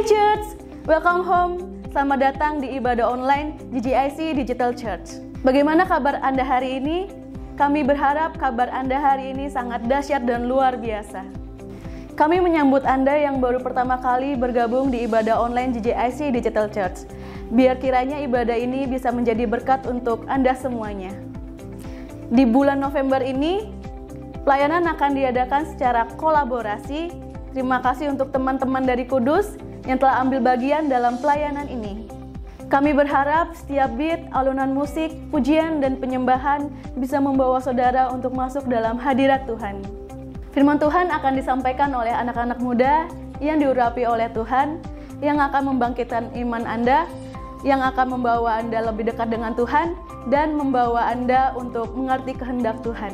Church, welcome home. Selamat datang di ibadah online GGIC Digital Church. Bagaimana kabar Anda hari ini? Kami berharap kabar Anda hari ini sangat dahsyat dan luar biasa. Kami menyambut Anda yang baru pertama kali bergabung di ibadah online GGIC Digital Church. Biar kiranya ibadah ini bisa menjadi berkat untuk Anda semuanya. Di bulan November ini, pelayanan akan diadakan secara kolaborasi. Terima kasih untuk teman-teman dari Kudus yang telah ambil bagian dalam pelayanan ini. Kami berharap setiap beat, alunan musik, pujian, dan penyembahan bisa membawa saudara untuk masuk dalam hadirat Tuhan. Firman Tuhan akan disampaikan oleh anak-anak muda yang diurapi oleh Tuhan, yang akan membangkitkan iman Anda, yang akan membawa Anda lebih dekat dengan Tuhan, dan membawa Anda untuk mengerti kehendak Tuhan.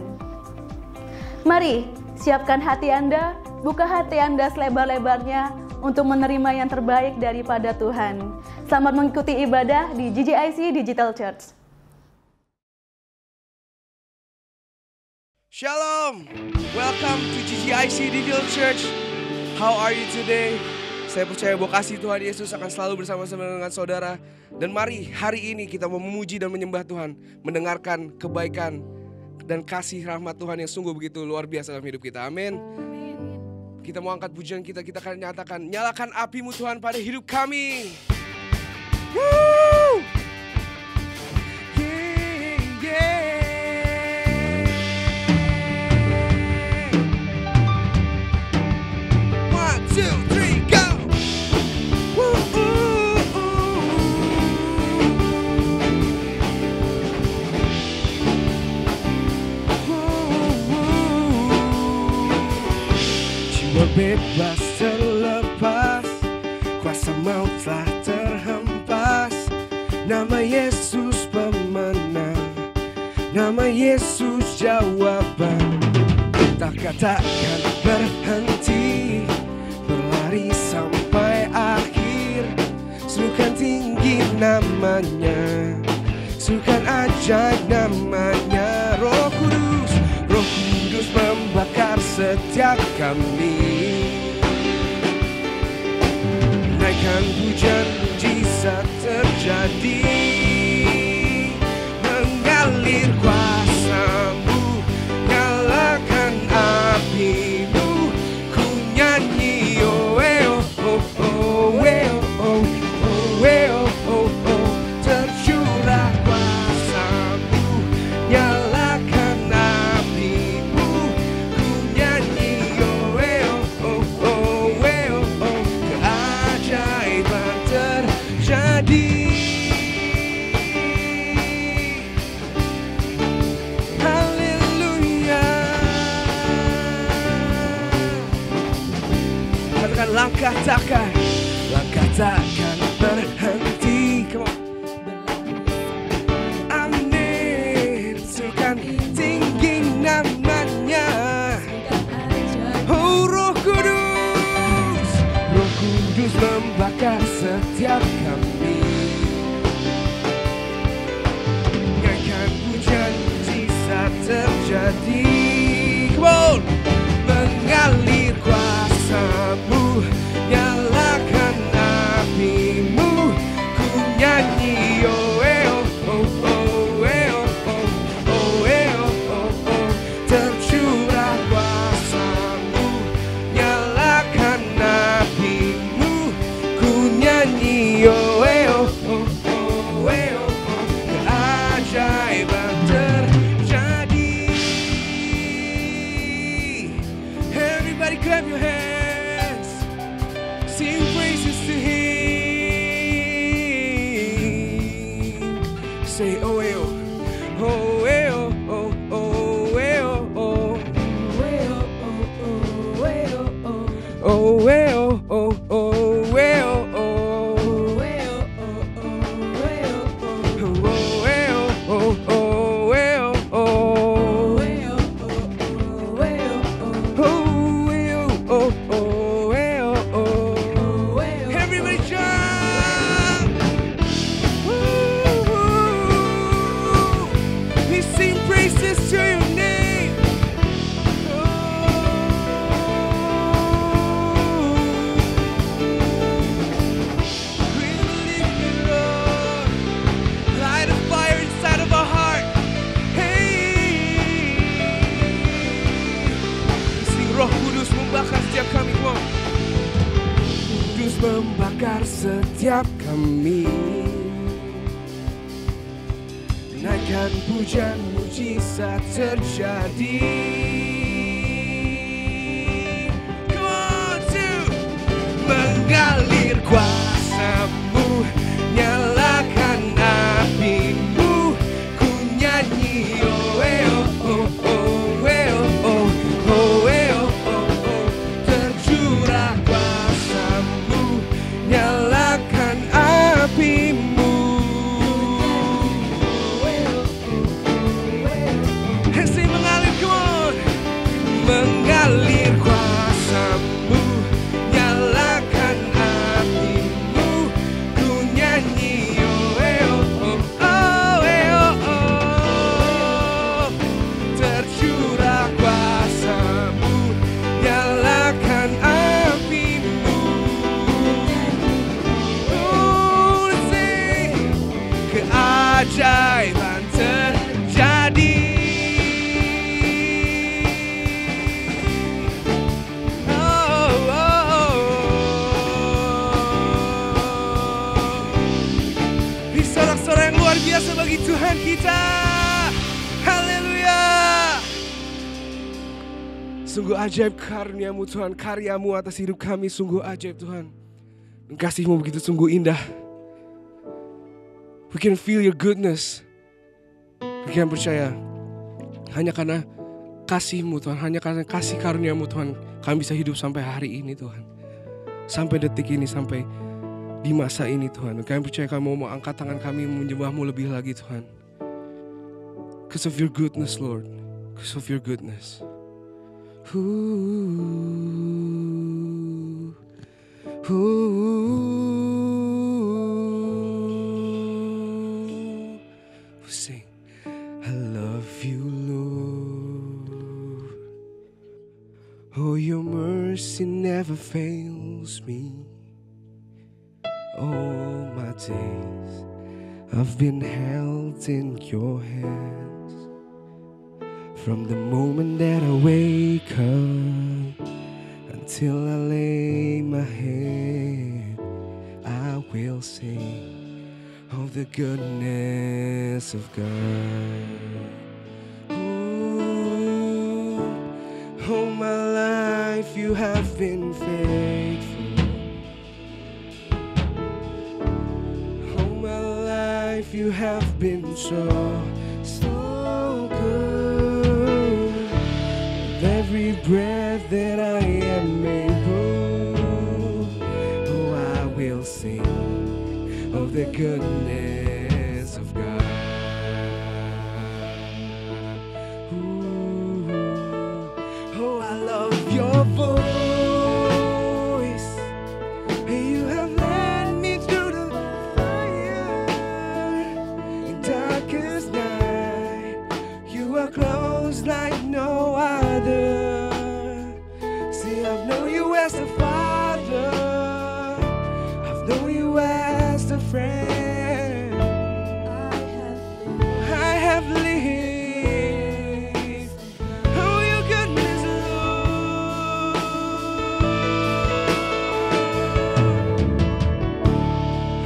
Mari, siapkan hati Anda, buka hati Anda selebar-lebarnya untuk menerima yang terbaik daripada Tuhan. Selamat mengikuti ibadah di GGIC Digital Church. Shalom, welcome to GGIC Digital Church. How are you today? Saya percaya bahwa kasih Tuhan Yesus akan selalu bersama-sama dengan saudara. Dan mari hari ini kita mau memuji dan menyembah Tuhan, mendengarkan kebaikan dan kasih rahmat Tuhan yang sungguh begitu luar biasa dalam hidup kita. Amin. Kita mau angkat pujian kita akan nyatakan, nyalakan apimu Tuhan pada hidup kami. Woo! Yeah, yeah. 1, 2, 3, go! Woo, bebas terlepas, kuasa maut telah terhempas. Nama Yesus pemenang, nama Yesus jawaban. Tak katakan berhenti, berlari sampai akhir. Serukan tinggi namanya, serukan ajaib namanya. Roh Kudus, Roh Kudus membakar setiap kami. Naikkan hujan mujizat terjadi, mengalir kuasa-Mu, nyalakan api-Mu. Ku nyanyi oh oh oh oh oh oh oh oh, tercurah kuasa-Mu, nyalakan api-Mu. Ku nyanyi oh oh oh oh oh, keajaiban terjadi. Haleluya. Katakan langkah takkan berhenti. Come on. Amin. Serukan tinggi namanya. Oh Roh Kudus, Roh Kudus membakar setiap kami. Nyalakan hujan mujizat terjadi. Come on. Mengalir kuasa-Mu, nyalakan api-Mu. Ku nyanyi oh oh oh oh oh oh oh, tercurah kuasa-Mu, nyalakan api-Mu. Ku nyanyi oh oh oh oh, keajaiban terjadi. Everybody clap your hands, sing praises to Him. Say oh oh oh oh oh oh oh oh oh everybody jump. We sing praises to your name. membakar setiap kami. Come on. Kudus membakar setiap kami. Naikkan pujian, mujizat terjadi. Come on, two. Mengalir kuasa-Mu, nyalakan api-Mu, ku nyanyi oh oh oh oh oh oh, tercurah kuasa-Mu, nyalakan api-Mu. Hesti mengalir, come on. Mengalir kuasa-Mu, nyalakan api-Mu, ku nyanyi oh oh oh, tercurah kuasa-Mu, nyalakan api-Mu. Oh, sing, keajaiban terjadi. Sorak-sorai yang luar biasa bagi Tuhan kita. Haleluya. Sungguh ajaib karunia-Mu Tuhan, karya-Mu atas hidup kami sungguh ajaib Tuhan. Dan kasih-Mu begitu sungguh indah. We can feel your goodness. We can percaya hanya karena kasih-Mu Tuhan, hanya karena kasih karunia-Mu Tuhan, kami bisa hidup sampai hari ini Tuhan. Sampai detik ini, sampai di masa ini Tuhan. Kami percaya kami mau angkat tangan kami menyembah-Mu lebih lagi Tuhan. Because of your goodness Lord. Because of your goodness. Sing. I love you Lord. Oh, your mercy never fails me. All my days I've been held in your hands. From the moment that I wake up until I lay my head, I will sing of the goodness of God. Ooh, all my life you have been faithful. You have been so good. With every breath that I am able, oh, I will sing of the goodness of God. Ooh, oh, I love your voice. You have led me through the close like no other. See, I've known you as a father, I've known you as a friend. I have lived oh, your goodness, Lord.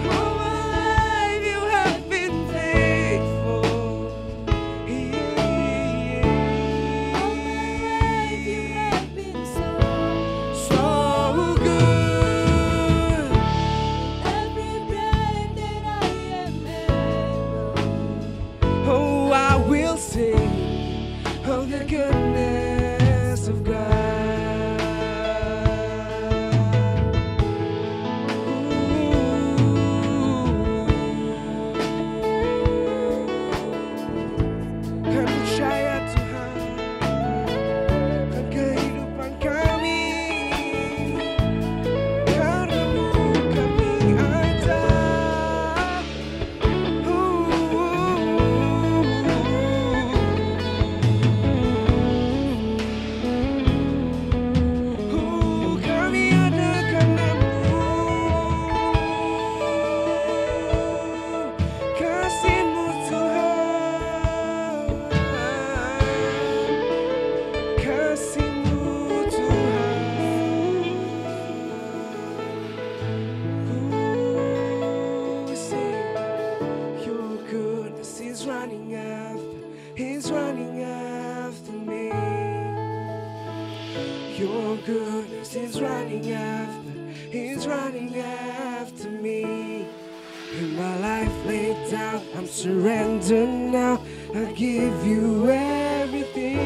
All my life you have been faithful. So goodness is running after me. In my life laid down, I'm surrendered now. I give you everything.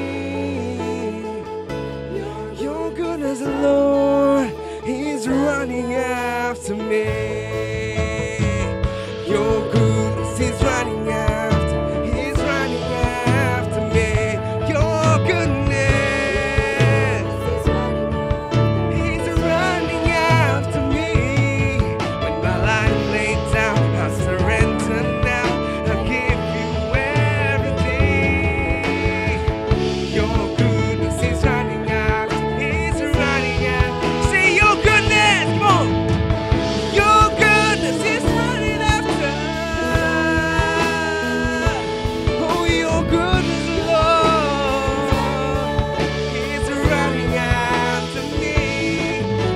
Your goodness, Lord, is running after me. Your goodness is running after, He's running after me. Your goodness, He's running after me. When my life laid down, I surrender now. I give you everything. Your goodness is running after, He's running after. Say your goodness, come on. Your goodness is running after. Oh, your goodness, Lord, is running after me.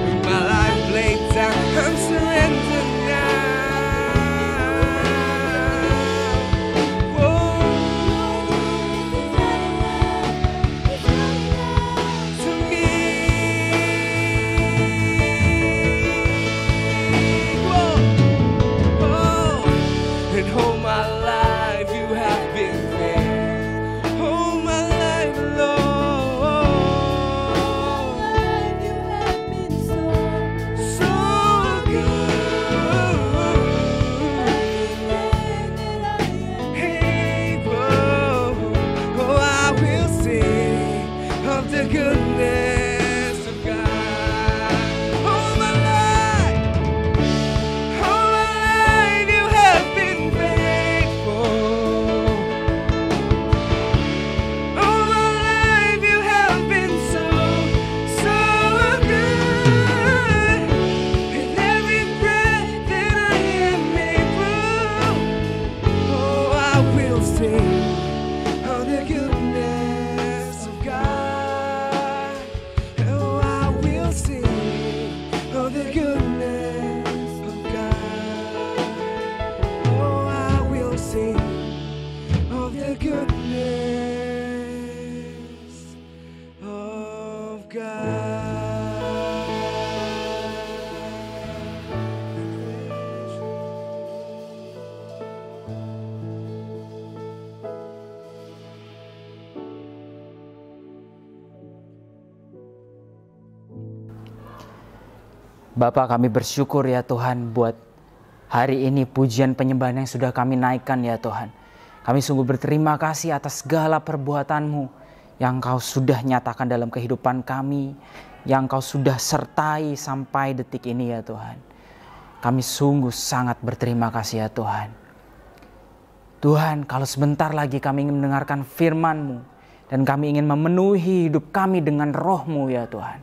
With my life laid down, I'm surrendered now. Whoa, to me. Whoa. Oh, and all my life you have been there. All my life, Lord, you have been so good. Hey, whoa, oh, I will sing of the goodness of God. All my life you have been faithful. All my life you have been so good. In every breath that I am able, oh, I will sing of the goodness of God. Oh, I will sing of the goodness of God. Oh, I will sing of the goodness of God. Bapa, kami bersyukur ya Tuhan buat hari ini pujian penyembahan yang sudah kami naikkan ya Tuhan. Kami sungguh berterima kasih atas segala perbuatan-Mu yang Kau sudah nyatakan dalam kehidupan kami, yang Kau sudah sertai sampai detik ini ya Tuhan. Kami sungguh sangat berterima kasih ya Tuhan. Tuhan, kalau sebentar lagi kami ingin mendengarkan firman-Mu dan kami ingin memenuhi hidup kami dengan Roh-Mu ya Tuhan.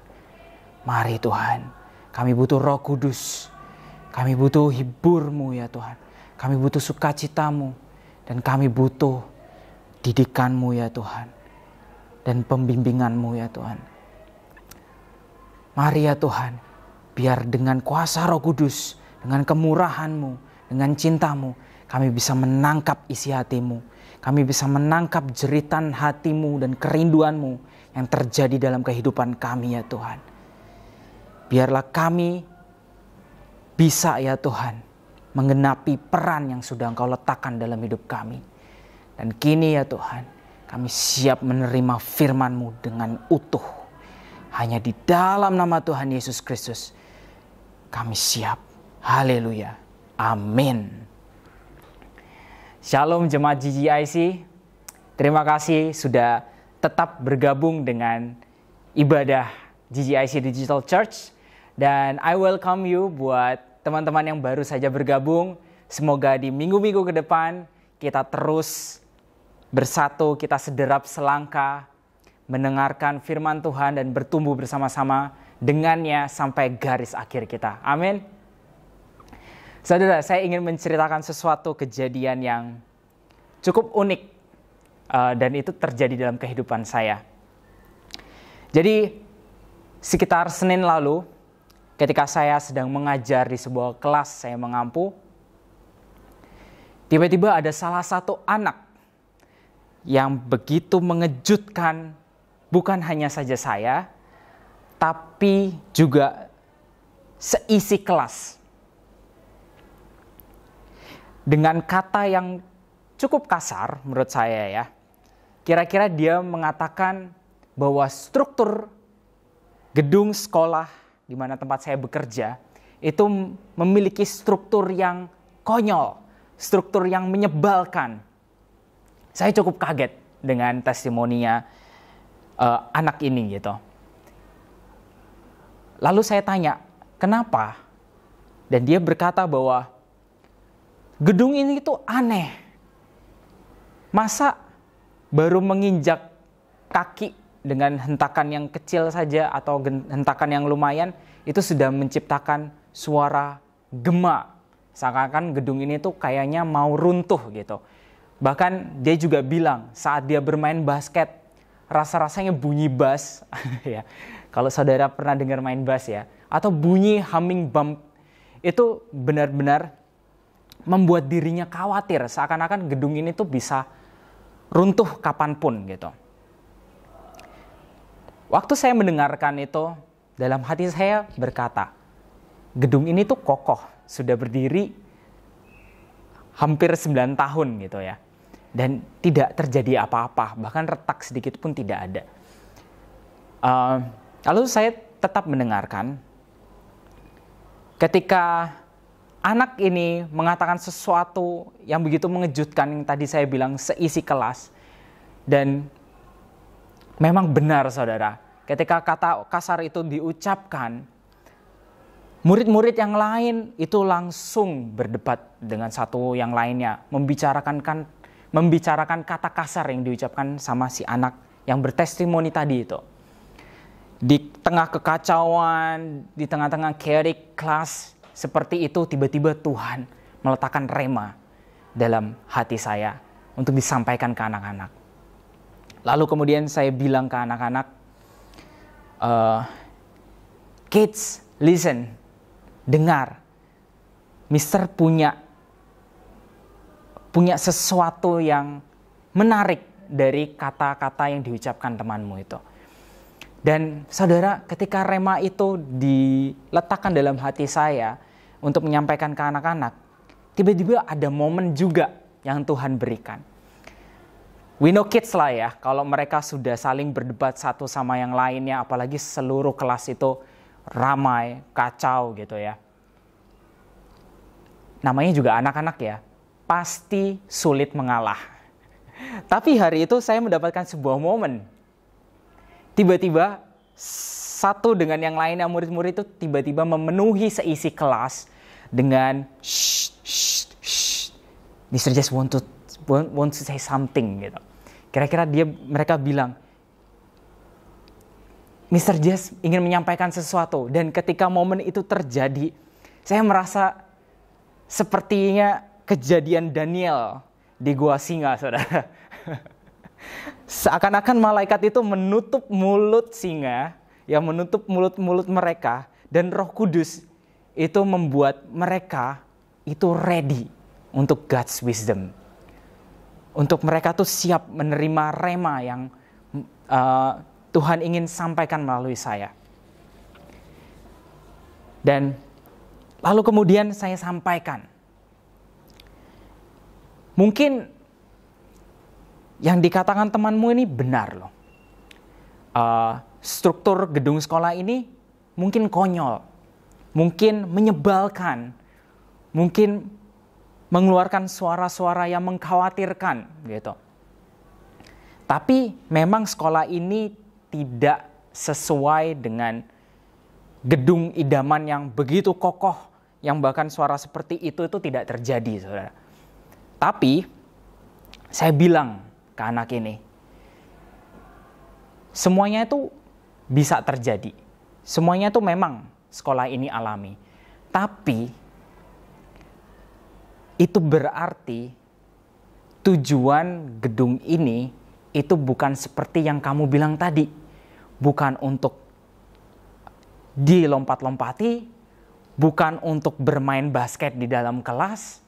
Mari Tuhan, kami butuh Roh Kudus. Kami butuh hibur-Mu ya Tuhan. Kami butuh sukacita-Mu. Dan kami butuh didikan-Mu ya Tuhan. Dan pembimbingan-Mu ya Tuhan. Mari ya Tuhan, biar dengan kuasa Roh Kudus, dengan kemurahan-Mu, dengan cinta-Mu, kami bisa menangkap isi hati-Mu. Kami bisa menangkap jeritan hati-Mu dan kerinduan-Mu yang terjadi dalam kehidupan kami ya Tuhan. Biarlah kami bisa ya Tuhan menggenapi peran yang sudah Engkau letakkan dalam hidup kami. Dan kini ya Tuhan, kami siap menerima firman-Mu dengan utuh. Hanya di dalam nama Tuhan Yesus Kristus kami siap. Haleluya. Amin. Shalom jemaat GGIC. Terima kasih sudah tetap bergabung dengan ibadah GGIC Digital Church. Dan I welcome you buat teman-teman yang baru saja bergabung. Semoga di minggu-minggu ke depan kita terus bersatu, kita sederap selangkah mendengarkan firman Tuhan dan bertumbuh bersama-sama dengannya sampai garis akhir kita. Amin. Saudara, saya ingin menceritakan sesuatu kejadian yang cukup unik dan itu terjadi dalam kehidupan saya. Jadi sekitar Senin lalu, ketika saya sedang mengajar di sebuah kelas saya mengampu, tiba-tiba ada salah satu anak yang begitu mengejutkan bukan hanya saja saya, tapi juga seisi kelas. Dengan kata yang cukup kasar menurut saya ya, kira-kira dia mengatakan bahwa struktur gedung sekolah di mana tempat saya bekerja itu memiliki struktur yang konyol, struktur yang menyebalkan. Saya cukup kaget dengan testimoninya anak ini gitu. Lalu saya tanya, kenapa? Dan dia berkata bahwa gedung ini tuh aneh. Masa baru menginjak kaki dengan hentakan yang kecil saja atau hentakan yang lumayan, itu sudah menciptakan suara gema. Seakan-akan gedung ini tuh kayaknya mau runtuh gitu. Bahkan dia juga bilang saat dia bermain basket, rasa-rasanya bunyi bass ya. Kalau saudara pernah dengar main bass ya, atau bunyi humming bump, itu benar-benar membuat dirinya khawatir. Seakan-akan gedung ini tuh bisa runtuh kapanpun gitu. Waktu saya mendengarkan itu, dalam hati saya berkata, gedung ini tuh kokoh, sudah berdiri hampir 9 tahun gitu ya. Dan tidak terjadi apa-apa, bahkan retak sedikit pun tidak ada. Lalu saya tetap mendengarkan. Ketika anak ini mengatakan sesuatu yang begitu mengejutkan, yang tadi saya bilang seisi kelas. Dan memang benar saudara, ketika kata kasar itu diucapkan, murid-murid yang lain itu langsung berdebat dengan satu yang lainnya, membicarakan kata kasar yang diucapkan sama si anak yang bertestimoni tadi itu. Di tengah kekacauan, di tengah-tengah chaotic class seperti itu, tiba-tiba Tuhan meletakkan rema dalam hati saya untuk disampaikan ke anak-anak. Lalu kemudian saya bilang ke anak-anak, kids, listen, dengar, Mister punya sesuatu yang menarik dari kata-kata yang diucapkan temanmu itu. Dan saudara, ketika rema itu diletakkan dalam hati saya untuk menyampaikan ke anak-anak, tiba-tiba ada momen juga yang Tuhan berikan. We know kids lah ya, kalau mereka sudah saling berdebat satu sama yang lainnya, apalagi seluruh kelas itu ramai, kacau gitu ya. Namanya juga anak-anak ya, pasti sulit mengalah. Tapi hari itu saya mendapatkan sebuah momen. Tiba-tiba satu dengan yang lainnya, murid-murid itu tiba-tiba memenuhi seisi kelas dengan shh. Mr. Jess want to say something gitu. Kira-kira mereka bilang, Mr. Jess ingin menyampaikan sesuatu. Dan ketika momen itu terjadi, saya merasa sepertinya kejadian Daniel di Gua Singa, saudara. Seakan-akan malaikat itu menutup mulut singa, yang menutup mulut-mulut mereka, dan Roh Kudus itu membuat mereka itu ready untuk God's wisdom. Untuk mereka tuh siap menerima rema yang Tuhan ingin sampaikan melalui saya. Dan lalu kemudian saya sampaikan. Mungkin yang dikatakan temanmu ini benar loh. Struktur gedung sekolah ini mungkin konyol, mungkin menyebalkan, mungkin mengeluarkan suara-suara yang mengkhawatirkan gitu. Tapi memang sekolah ini tidak sesuai dengan gedung idaman yang begitu kokoh, yang bahkan suara seperti itu tidak terjadi, saudara. Tapi saya bilang ke anak ini, semuanya itu bisa terjadi. Semuanya itu memang sekolah ini alami. Tapi itu berarti tujuan gedung ini itu bukan seperti yang kamu bilang tadi. Bukan untuk dilompat-lompati, bukan untuk bermain basket di dalam kelas,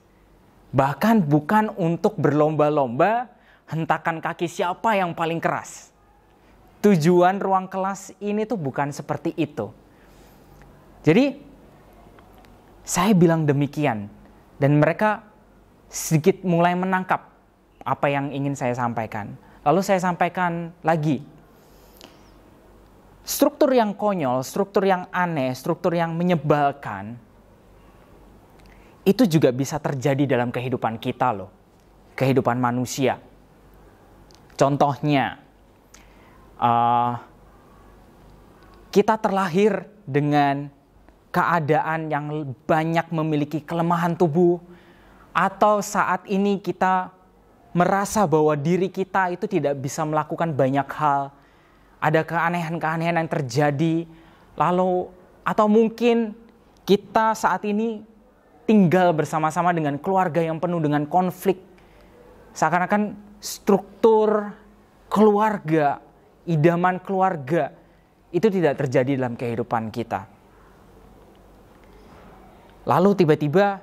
bahkan bukan untuk berlomba-lomba hentakan kaki siapa yang paling keras. tujuan ruang kelas ini tuh bukan seperti itu. Jadi saya bilang demikian dan mereka sedikit mulai menangkap apa yang ingin saya sampaikan. Lalu saya sampaikan lagi. Struktur yang konyol, struktur yang aneh, struktur yang menyebalkan, itu juga bisa terjadi dalam kehidupan kita loh. Kehidupan manusia. Contohnya, kita terlahir dengan keadaan yang banyak memiliki kelemahan tubuh, atau saat ini kita merasa bahwa diri kita itu tidak bisa melakukan banyak hal. Ada keanehan-keanehan yang terjadi, lalu atau mungkin kita saat ini tinggal bersama-sama dengan keluarga yang penuh dengan konflik. Seakan-akan struktur keluarga, idaman keluarga itu tidak terjadi dalam kehidupan kita. Lalu tiba-tiba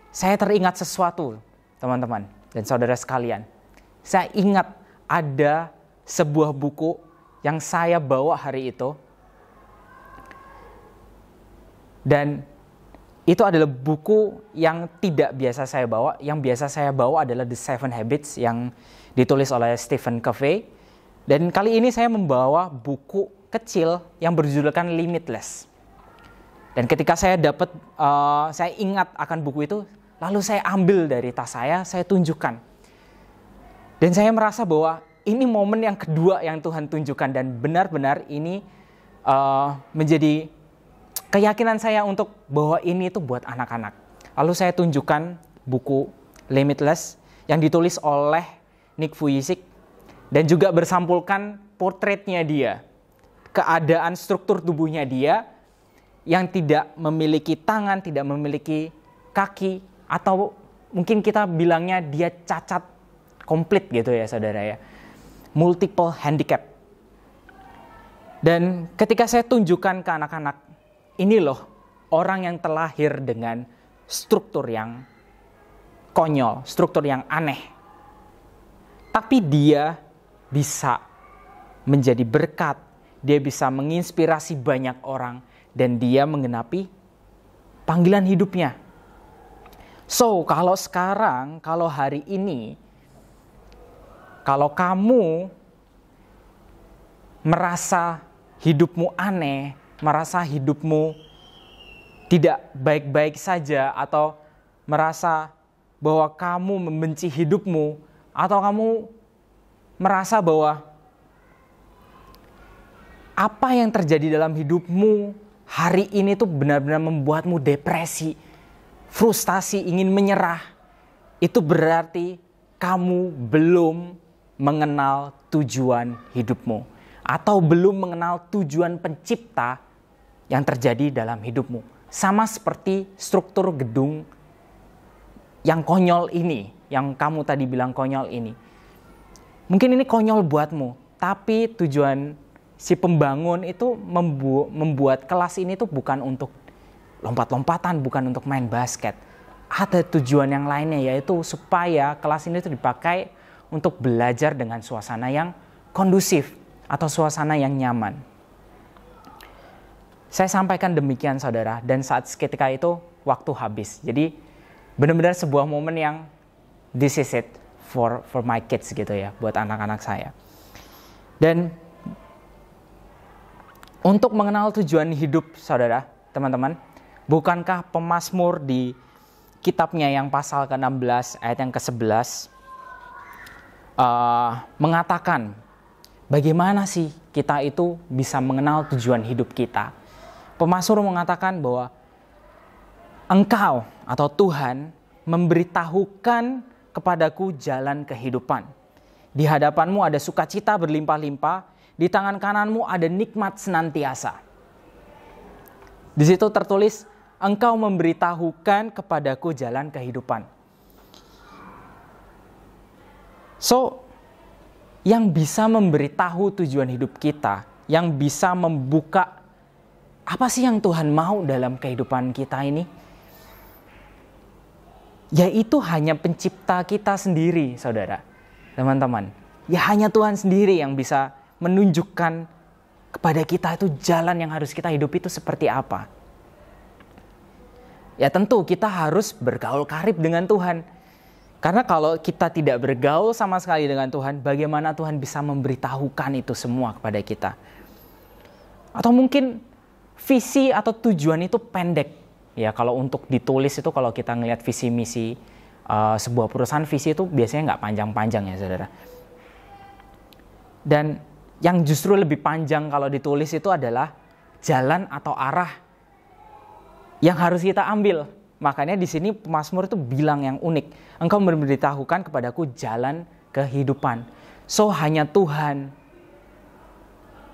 saya teringat sesuatu, teman-teman dan saudara sekalian. Saya ingat ada sebuah buku yang saya bawa hari itu. Dan itu adalah buku yang tidak biasa saya bawa. Yang biasa saya bawa adalah The 7 Habits yang ditulis oleh Stephen Covey. Dan kali ini saya membawa buku kecil yang berjudulkan Limitless. Dan ketika saya saya ingat akan buku itu, lalu saya ambil dari tas saya tunjukkan. Dan saya merasa bahwa ini momen yang kedua yang Tuhan tunjukkan, dan benar-benar ini menjadi keyakinan saya untuk bahwa ini itu buat anak-anak. Lalu saya tunjukkan buku Limitless yang ditulis oleh Nick Vujicic dan juga bersampulkan portretnya dia, keadaan struktur tubuhnya dia yang tidak memiliki tangan, tidak memiliki kaki, atau mungkin kita bilangnya dia cacat komplit gitu ya saudara ya. Multiple handicap. Dan ketika saya tunjukkan ke anak-anak, ini loh orang yang terlahir dengan struktur yang konyol, struktur yang aneh. Tapi dia bisa menjadi berkat, dia bisa menginspirasi banyak orang, dan dia menggenapi panggilan hidupnya. So, kalau sekarang, kalau hari ini, kalau kamu merasa hidupmu aneh, merasa hidupmu tidak baik-baik saja, atau merasa bahwa kamu membenci hidupmu, atau kamu merasa bahwa apa yang terjadi dalam hidupmu hari ini tuh benar-benar membuatmu depresi, frustasi, ingin menyerah, itu berarti kamu belum mengenal tujuan hidupmu, atau belum mengenal tujuan pencipta yang terjadi dalam hidupmu. Sama seperti struktur gedung yang konyol ini, yang kamu tadi bilang konyol ini. Mungkin ini konyol buatmu, tapi tujuan si pembangun itu membuat kelas ini tuh bukan untuk lompat-lompatan, bukan untuk main basket. Ada tujuan yang lainnya, yaitu supaya kelas ini tuh dipakai untuk belajar dengan suasana yang kondusif atau suasana yang nyaman. Saya sampaikan demikian saudara, dan saat seketika itu waktu habis. Jadi benar-benar sebuah momen yang this is it for my kids gitu ya, buat anak-anak saya. Dan untuk mengenal tujuan hidup saudara, teman-teman, bukankah pemazmur di kitabnya yang pasal ke-16 ayat yang ke-11 mengatakan bagaimana sih kita itu bisa mengenal tujuan hidup kita. Pemazmur mengatakan bahwa Engkau atau Tuhan memberitahukan kepadaku jalan kehidupan. Di hadapanmu ada sukacita berlimpah-limpah, di tangan kananmu ada nikmat senantiasa. Di situ tertulis, Engkau memberitahukan kepadaku jalan kehidupan. So, yang bisa memberitahu tujuan hidup kita, yang bisa membuka apa sih yang Tuhan mau dalam kehidupan kita ini, yaitu hanya pencipta kita sendiri, saudara, teman-teman. Ya hanya Tuhan sendiri yang bisa menunjukkan kepada kita itu jalan yang harus kita hidup itu seperti apa. Ya tentu kita harus bergaul karib dengan Tuhan. Karena kalau kita tidak bergaul sama sekali dengan Tuhan, bagaimana Tuhan bisa memberitahukan itu semua kepada kita? Atau mungkin visi atau tujuan itu pendek. Ya kalau untuk ditulis itu, kalau kita ngelihat visi misi sebuah perusahaan, visi itu biasanya nggak panjang-panjang ya saudara. Dan yang justru lebih panjang kalau ditulis itu adalah jalan atau arah yang harus kita ambil. Makanya di sini pemazmur itu bilang yang unik. Engkau memberitahukan kepadaku jalan kehidupan. So hanya Tuhan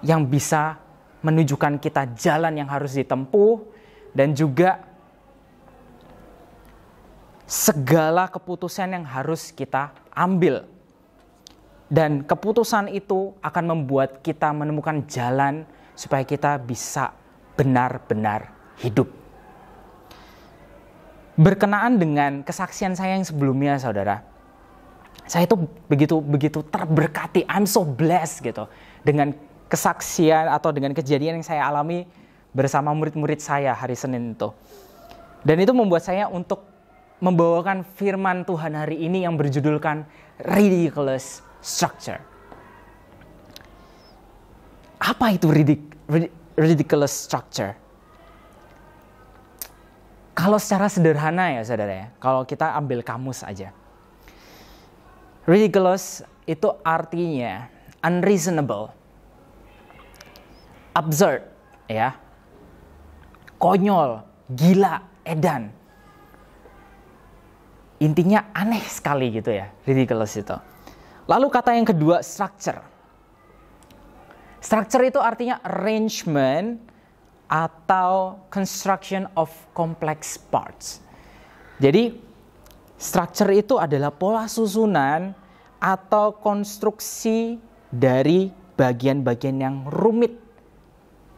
yang bisa menunjukkan kita jalan yang harus ditempuh. Dan juga segala keputusan yang harus kita ambil. Dan keputusan itu akan membuat kita menemukan jalan supaya kita bisa benar-benar hidup. Berkenaan dengan kesaksian saya yang sebelumnya, saudara, saya itu begitu terberkati, I'm so blessed gitu, dengan kesaksian atau dengan kejadian yang saya alami bersama murid-murid saya hari Senin itu. Dan itu membuat saya untuk membawakan firman Tuhan hari ini yang berjudulkan Ridiculous Structure. Apa itu ridiculous structure? Kalau secara sederhana ya saudara ya, kalau kita ambil kamus aja. Ridiculous itu artinya unreasonable, absurd ya, konyol, gila, edan. Intinya aneh sekali gitu ya, ridiculous itu. Lalu kata yang kedua, structure. Structure itu artinya arrangement atau construction of complex parts. Jadi structure itu adalah pola susunan atau konstruksi dari bagian-bagian yang rumit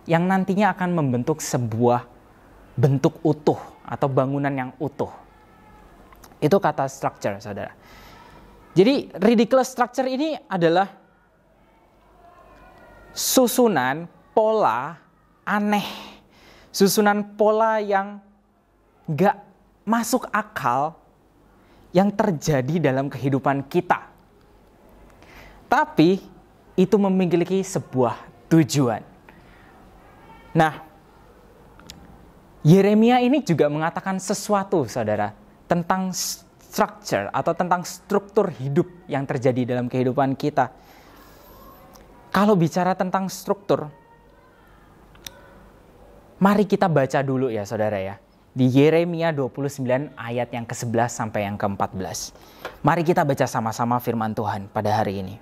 yang nantinya akan membentuk sebuah bentuk utuh atau bangunan yang utuh. Itu kata structure, saudara. Jadi ridiculous structure ini adalah susunan pola aneh, susunan pola yang gak masuk akal yang terjadi dalam kehidupan kita. Tapi itu memiliki sebuah tujuan. Nah, Yeremia ini juga mengatakan sesuatu, saudara, tentang structure atau tentang struktur hidup yang terjadi dalam kehidupan kita. Kalau bicara tentang struktur, mari kita baca dulu ya saudara ya. Di Yeremia 29 ayat yang ke-11 sampai yang ke-14. Mari kita baca sama-sama firman Tuhan pada hari ini.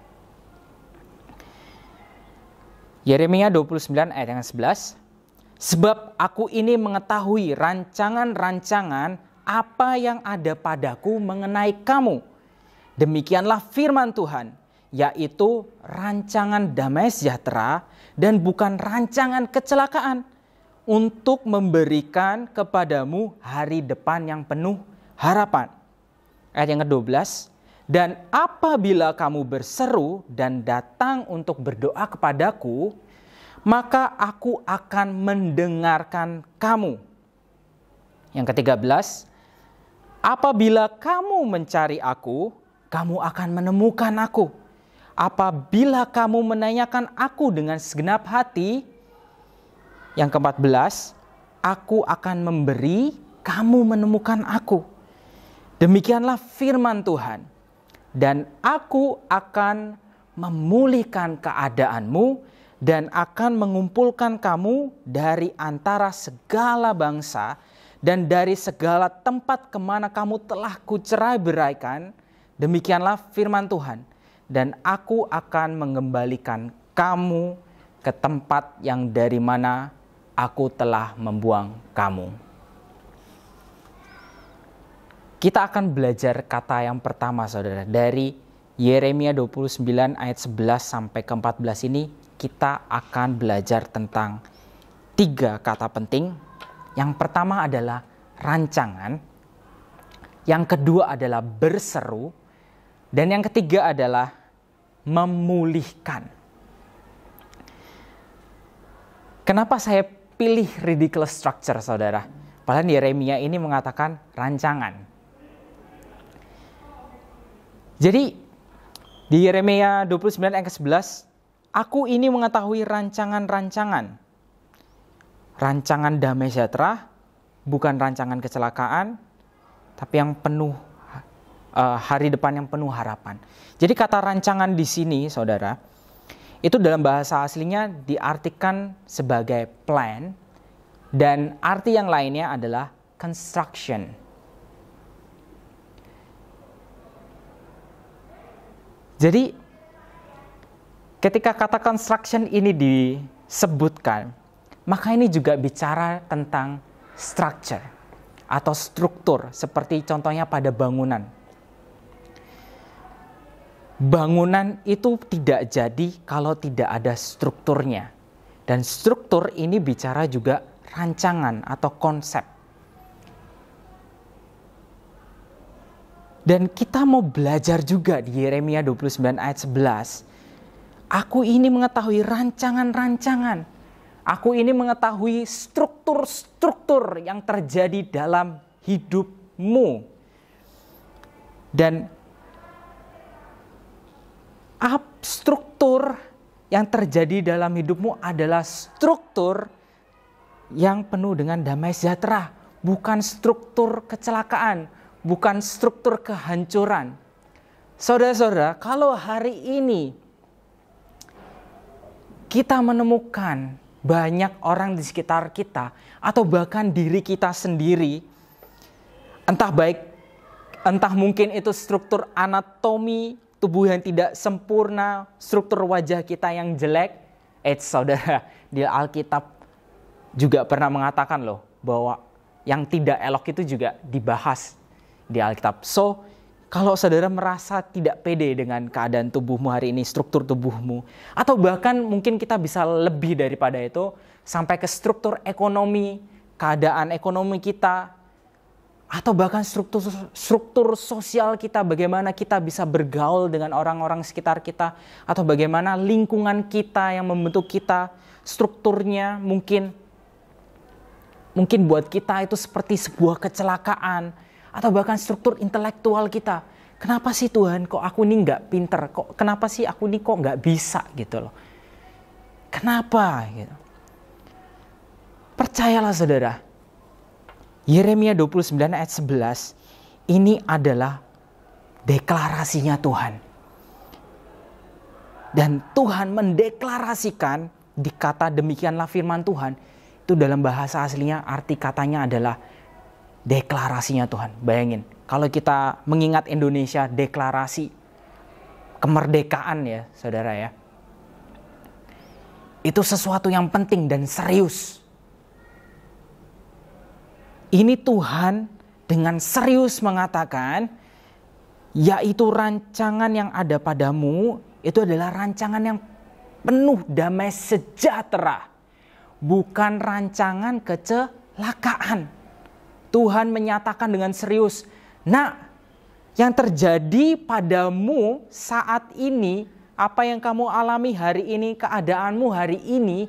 Yeremia 29 ayat yang ke-11. Sebab aku ini mengetahui rancangan-rancangan apa yang ada padaku mengenai kamu. Demikianlah firman Tuhan, yaitu rancangan damai sejahtera dan bukan rancangan kecelakaan, untuk memberikan kepadamu hari depan yang penuh harapan. Ayat yang ke-12. Dan apabila kamu berseru dan datang untuk berdoa kepadaku, maka aku akan mendengarkan kamu. Yang ke-13. Apabila kamu mencari aku, kamu akan menemukan aku. Apabila kamu menanyakan aku dengan segenap hati. Yang ke-14, aku akan memberi, kamu menemukan aku. Demikianlah firman Tuhan. Dan aku akan memulihkan keadaanmu dan akan mengumpulkan kamu dari antara segala bangsa dan dari segala tempat kemana kamu telah kucerai-beraikan. Demikianlah firman Tuhan. Dan aku akan mengembalikan kamu ke tempat yang dari mana aku telah membuang kamu. Kita akan belajar kata yang pertama saudara. Dari Yeremia 29 ayat 11 sampai ke 14 ini kita akan belajar tentang 3 kata penting. Yang pertama adalah rancangan. Yang kedua adalah berseru. Dan yang ketiga adalah memulihkan. Kenapa saya pilih ridiculous structure, saudara? Padahal Yeremia ini mengatakan rancangan. Jadi di Yeremia 29 ayat ke-11, aku ini mengetahui rancangan-rancangan. Rancangan damai sejahtera, bukan rancangan kecelakaan, tapi yang penuh hari depan yang penuh harapan. Jadi kata rancangan di sini, saudara, itu dalam bahasa aslinya diartikan sebagai plan, dan arti yang lainnya adalah construction. Jadi ketika kata construction ini disebutkan, maka ini juga bicara tentang structure atau struktur, seperti contohnya pada bangunan. Bangunan itu tidak jadi kalau tidak ada strukturnya. Dan struktur ini bicara juga rancangan atau konsep. Dan kita mau belajar juga di Yeremia 29 ayat 11. Aku ini mengetahui rancangan-rancangan. Aku ini mengetahui struktur-struktur yang terjadi dalam hidupmu. Dan struktur yang terjadi dalam hidupmu adalah struktur yang penuh dengan damai sejahtera. Bukan struktur kecelakaan, bukan struktur kehancuran. Saudara-saudara, kalau hari ini kita menemukan banyak orang di sekitar kita atau bahkan diri kita sendiri, entah mungkin itu struktur anatomi tubuh yang tidak sempurna, struktur wajah kita yang jelek. Saudara, di Alkitab juga pernah mengatakan loh bahwa yang tidak elok itu juga dibahas di Alkitab. So, kalau saudara merasa tidak pede dengan keadaan tubuhmu hari ini, struktur tubuhmu, atau bahkan mungkin kita bisa lebih daripada itu, sampai ke struktur ekonomi, keadaan ekonomi kita, atau bahkan struktur sosial kita, bagaimana kita bisa bergaul dengan orang-orang sekitar kita, atau bagaimana lingkungan kita yang membentuk kita, strukturnya mungkin buat kita itu seperti sebuah kecelakaan, atau bahkan struktur intelektual kita. Kenapa sih Tuhan kok aku ini nggak pinter? Kenapa sih aku ini kok nggak bisa gitu loh? Kenapa? Gitu. Percayalah saudara, Yeremia 29 ayat 11 ini adalah deklarasinya Tuhan. Dan Tuhan mendeklarasikan di kata demikianlah firman Tuhan. Itu dalam bahasa aslinya arti katanya adalah deklarasinya Tuhan. Bayangin, kalau kita mengingat Indonesia deklarasi kemerdekaan ya saudara ya. Itu sesuatu yang penting dan serius. Ini Tuhan dengan serius mengatakan, yaitu rancangan yang ada padamu, itu adalah rancangan yang penuh damai sejahtera. Bukan rancangan kecelakaan. Tuhan menyatakan dengan serius, yang terjadi padamu saat ini, apa yang kamu alami hari ini, keadaanmu hari ini,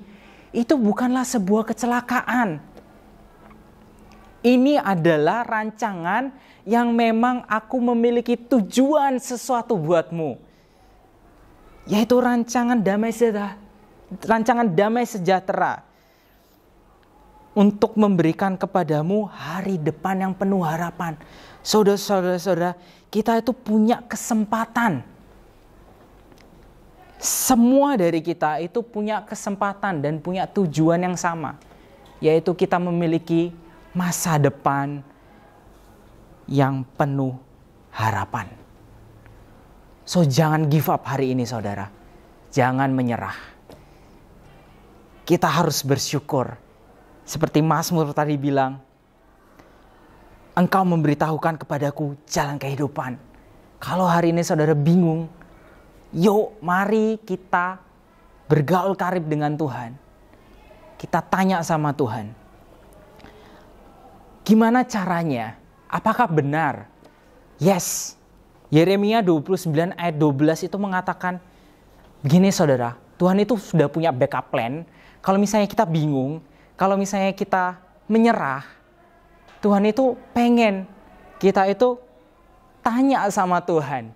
itu bukanlah sebuah kecelakaan. Ini adalah rancangan yang memang aku memiliki tujuan sesuatu buatmu. Yaitu rancangan damai sejahtera. Untuk memberikan kepadamu hari depan yang penuh harapan. Saudara-saudara, kita itu punya kesempatan. Semua dari kita itu punya kesempatan dan punya tujuan yang sama. Yaitu kita memiliki masa depan yang penuh harapan. So jangan give up hari ini saudara. Jangan menyerah. Kita harus bersyukur. Seperti Mazmur tadi bilang, Engkau memberitahukan kepadaku jalan kehidupan. Kalau hari ini saudara bingung, yuk mari kita bergaul karib dengan Tuhan. Kita tanya sama Tuhan. Gimana caranya? Apakah benar? Yes. Yeremia 29 ayat 12 itu mengatakan, begini saudara, Tuhan itu sudah punya backup plan. Kalau misalnya kita bingung, kalau misalnya kita menyerah, Tuhan itu pengen kita itu tanya sama Tuhan.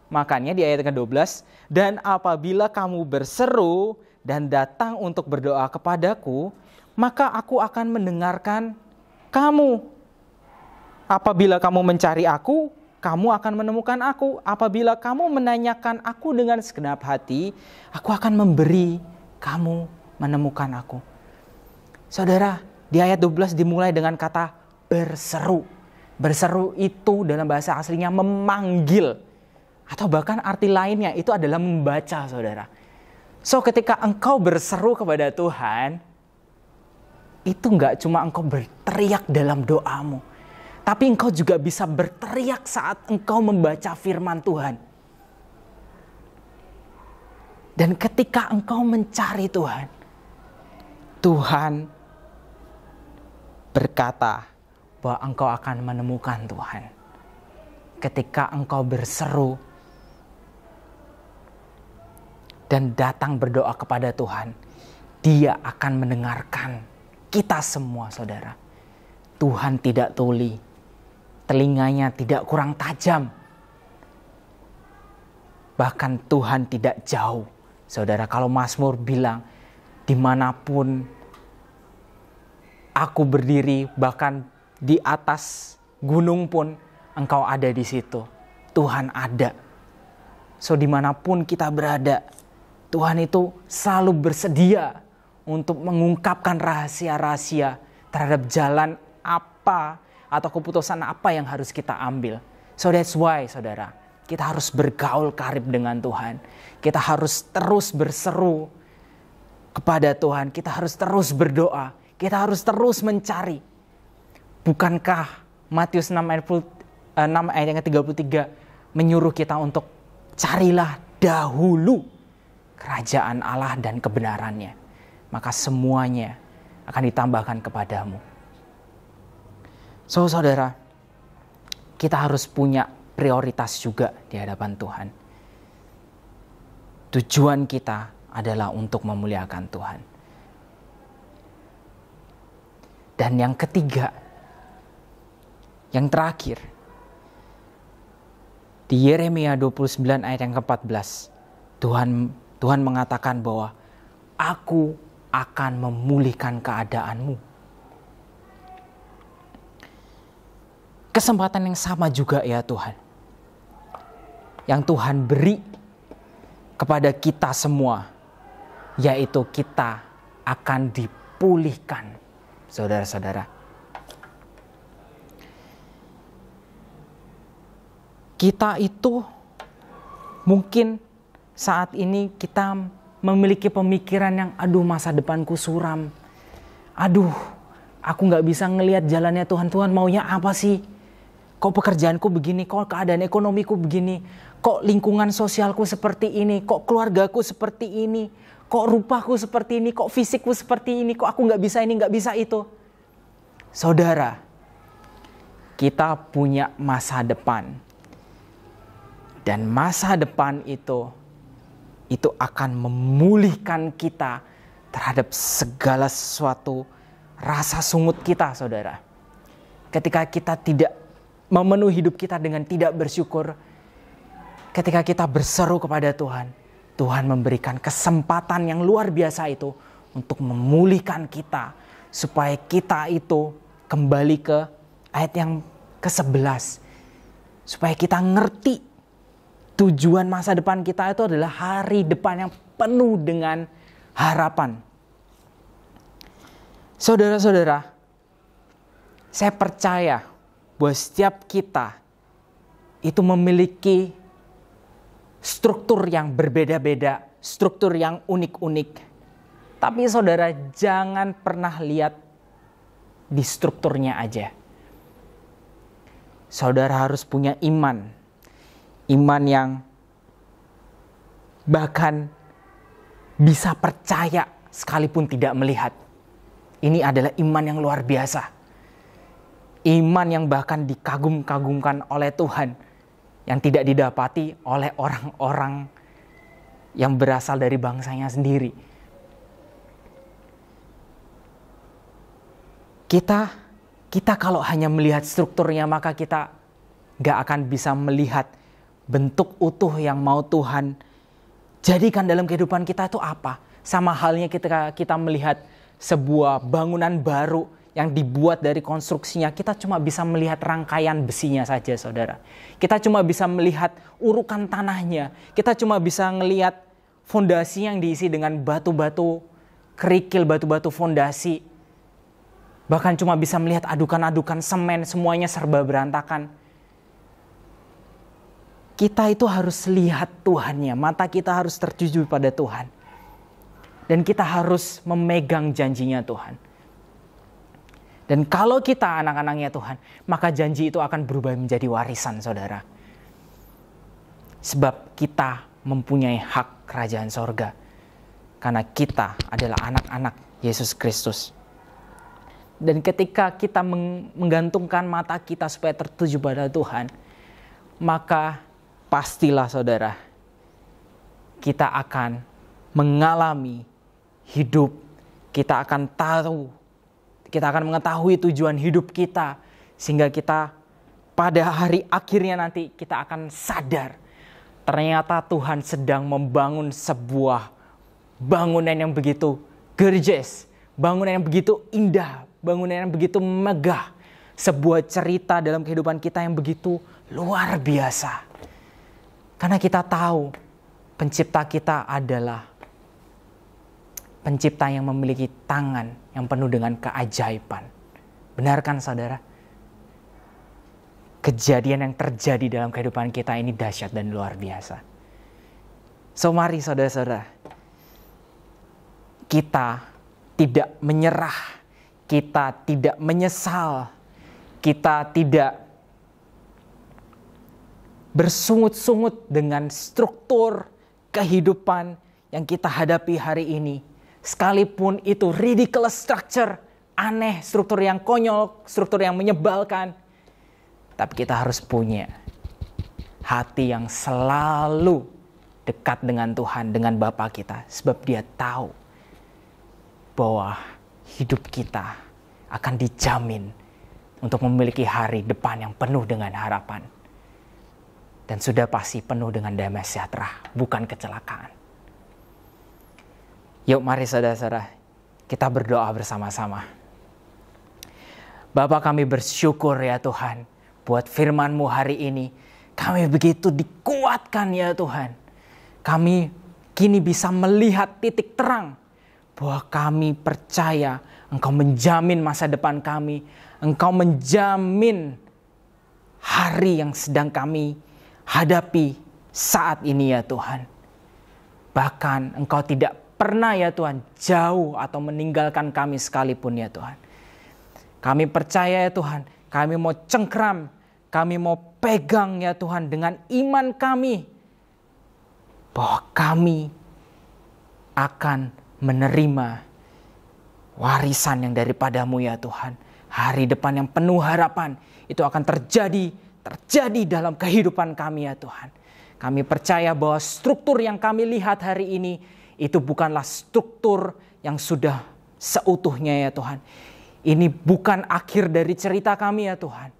Makanya di ayat ke-12, dan apabila kamu berseru dan datang untuk berdoa kepadaku, maka aku akan mendengarkan kamu. Apabila kamu mencari aku, kamu akan menemukan aku. Apabila kamu menanyakan aku dengan segenap hati, aku akan memberi kamu menemukan aku. Saudara, di ayat 12 dimulai dengan kata berseru. Berseru itu dalam bahasa aslinya memanggil. Atau bahkan arti lainnya itu adalah membaca, saudara. So ketika engkau berseru kepada Tuhan, itu enggak cuma engkau berteriak dalam doamu, tapi engkau juga bisa berteriak saat engkau membaca firman Tuhan. Dan ketika engkau mencari Tuhan, Tuhan berkata bahwa engkau akan menemukan Tuhan. Ketika engkau berseru dan datang berdoa kepada Tuhan, Dia akan mendengarkan kita semua, saudara. Tuhan tidak tuli, telinganya tidak kurang tajam. Bahkan Tuhan tidak jauh. Saudara, kalau Mazmur bilang, dimanapun aku berdiri, bahkan di atas gunung pun engkau ada di situ. Tuhan ada. So dimanapun kita berada, Tuhan itu selalu bersedia untuk mengungkapkan rahasia-rahasia terhadap jalan apa atau keputusan apa yang harus kita ambil. So that's why, saudara, kita harus bergaul karib dengan Tuhan. Kita harus terus berseru kepada Tuhan. Kita harus terus berdoa. Kita harus terus mencari. Bukankah Matius 6 ayat yang ke-33 menyuruh kita untuk carilah dahulu kerajaan Allah dan kebenarannya, maka semuanya akan ditambahkan kepadamu. So saudara, kita harus punya prioritas juga di hadapan Tuhan. Tujuan kita adalah untuk memuliakan Tuhan. Dan yang ketiga, yang terakhir, di Yeremia 29 ayat yang ke-14, Tuhan mengatakan bahwa aku akan memulihkan keadaanmu. Kesempatan yang sama juga ya Tuhan, yang Tuhan beri kepada kita semua, yaitu kita akan dipulihkan, saudara-saudara. Kita itu mungkin saat ini kita memiliki pemikiran yang masa depanku suram. Aku gak bisa ngelihat jalannya Tuhan. Tuhan maunya apa sih? Kok pekerjaanku begini? Kok keadaan ekonomiku begini? Kok lingkungan sosialku seperti ini? Kok keluargaku seperti ini? Kok rupaku seperti ini? Kok fisikku seperti ini? Kok aku gak bisa ini, gak bisa itu? Saudara, kita punya masa depan. Dan masa depan itu akan memulihkan kita terhadap segala sesuatu rasa sungut kita, saudara. Ketika kita tidak memenuhi hidup kita dengan tidak bersyukur, ketika kita berseru kepada Tuhan, Tuhan memberikan kesempatan yang luar biasa itu untuk memulihkan kita, supaya kita itu kembali ke ayat yang ke-11, supaya kita ngerti tujuan masa depan kita itu adalah hari depan yang penuh dengan harapan. Saudara-saudara, saya percaya bahwa setiap kita itu memiliki struktur yang berbeda-beda, struktur yang unik-unik. Tapi saudara, jangan pernah lihat di strukturnya aja. Saudara harus punya iman. Iman yang bahkan bisa percaya sekalipun tidak melihat. Ini adalah iman yang luar biasa. Iman yang bahkan dikagum-kagumkan oleh Tuhan, yang tidak didapati oleh orang-orang yang berasal dari bangsanya sendiri. Kita kalau hanya melihat strukturnya, maka kita gak akan bisa melihat bentuk utuh yang mau Tuhan jadikan dalam kehidupan kita itu apa. Sama halnya ketika kita melihat sebuah bangunan baru yang dibuat dari konstruksinya, kita cuma bisa melihat rangkaian besinya saja, saudara. Kita cuma bisa melihat urukan tanahnya. Kita cuma bisa melihat fondasi yang diisi dengan batu-batu kerikil, batu-batu fondasi. Bahkan cuma bisa melihat adukan-adukan semen, semuanya serba berantakan. Kita itu harus lihat Tuhannya, mata kita harus tertuju pada Tuhan. Dan kita harus memegang janjinya Tuhan. Dan kalau kita anak-anaknya Tuhan, maka janji itu akan berubah menjadi warisan, saudara. Sebab kita mempunyai hak kerajaan sorga. Karena kita adalah anak-anak Yesus Kristus. Dan ketika kita menggantungkan mata kita supaya tertuju pada Tuhan, maka pastilah saudara, kita akan mengalami hidup, kita akan mengetahui tujuan hidup kita, sehingga kita pada hari akhirnya nanti kita akan sadar, ternyata Tuhan sedang membangun sebuah bangunan yang begitu gorgeous, bangunan yang begitu indah, bangunan yang begitu megah, sebuah cerita dalam kehidupan kita yang begitu luar biasa. Karena kita tahu pencipta kita adalah pencipta yang memiliki tangan yang penuh dengan keajaiban. Benar kan saudara? Kejadian yang terjadi dalam kehidupan kita ini dahsyat dan luar biasa. So mari saudara-saudara, kita tidak menyerah, kita tidak menyesal, kita tidak bersungut-sungut dengan struktur kehidupan yang kita hadapi hari ini. Sekalipun itu ridiculous structure, aneh, struktur yang konyol, struktur yang menyebalkan. Tapi kita harus punya hati yang selalu dekat dengan Tuhan, dengan Bapa kita. Sebab Dia tahu bahwa hidup kita akan dijamin untuk memiliki hari depan yang penuh dengan harapan. Dan sudah pasti penuh dengan damai sejahtera, bukan kecelakaan. Yuk mari saudara-saudara, kita berdoa bersama-sama. Bapa, kami bersyukur ya Tuhan, buat firman-Mu hari ini. Kami begitu dikuatkan ya Tuhan. Kami kini bisa melihat titik terang, bahwa kami percaya Engkau menjamin masa depan kami. Engkau menjamin hari yang sedang kami hadapi saat ini ya Tuhan. Bahkan Engkau tidak pernah ya Tuhan jauh atau meninggalkan kami sekalipun ya Tuhan. Kami percaya ya Tuhan, kami mau cengkram, kami mau pegang ya Tuhan dengan iman kami, bahwa kami akan menerima warisan yang daripada-Mu ya Tuhan. Hari depan yang penuh harapan itu akan terjadi dalam kehidupan kami ya Tuhan. Kami percaya bahwa struktur yang kami lihat hari ini itu bukanlah struktur yang sudah seutuhnya ya Tuhan. Ini bukan akhir dari cerita kami ya Tuhan.